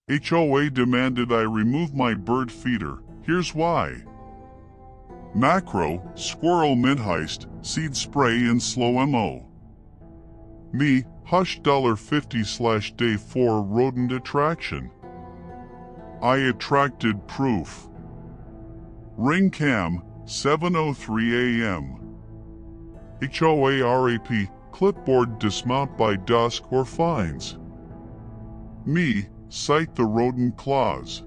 HOA demanded I remove my bird feeder. Here's why. Macro, squirrel mint heist, seed spray and slow mo. Me, hush $50/day 4 rodent attraction. I attracted proof. Ring cam, 7:03 a.m. HOA RAP, clipboard dismount by dusk or fines. Me, cite the rodent clause.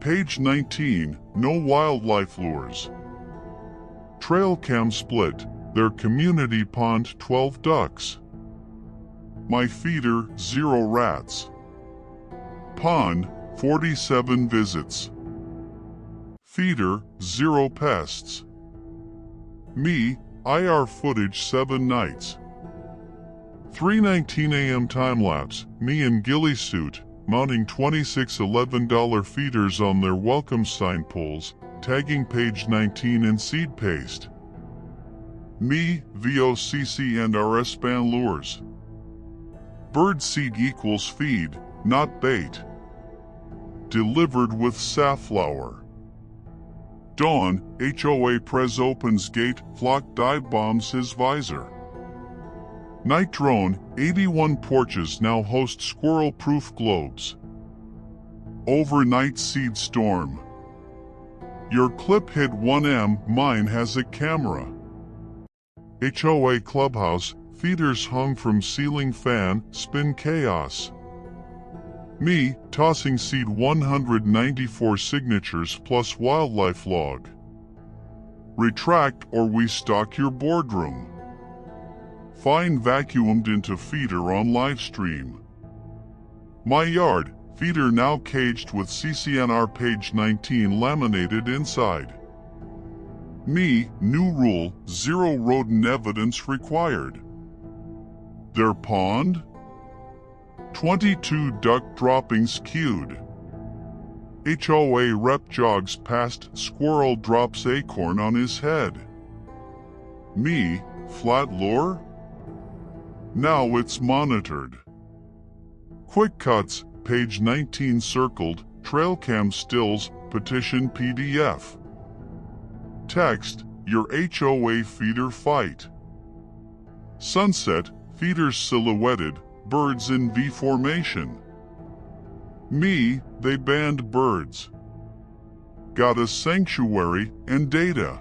Page 19, no wildlife lures. Trail cam split, their community pond 12 ducks. My feeder 0 rats. Pond 47 visits. Feeder 0 pests. Me, IR footage 7 nights. 3:19 a.m. time-lapse, me in ghillie suit, mounting $26.11 feeders on their welcome sign poles, tagging page 19 in seed paste. Me, VOCC and RS span lures. Bird seed equals feed, not bait. Delivered with safflower. Dawn, HOA Prez opens gate, flock dive bombs his visor. Night drone, 81 porches now host squirrel-proof globes. Overnight seed storm. Your clip hit 1M, mine has a camera. HOA clubhouse, feeders hung from ceiling fan, spin chaos. Me, tossing seed 194 signatures plus wildlife log. Retract or we stock your boardroom. Fine vacuumed into feeder on livestream. My yard, feeder now caged with CCNR page 19 laminated inside. Me, new rule, 0 rodent evidence required. Their pond? 22 duck droppings queued. HOA rep jogs past, squirrel drops acorn on his head. Me, flat lure? Now it's monitored. Quick cuts, page 19 circled, trail cam stills, petition PDF. Text, your HOA feeder fight. Sunset, feeders silhouetted, birds in V formation. Me, they banned birds. Got a sanctuary and data.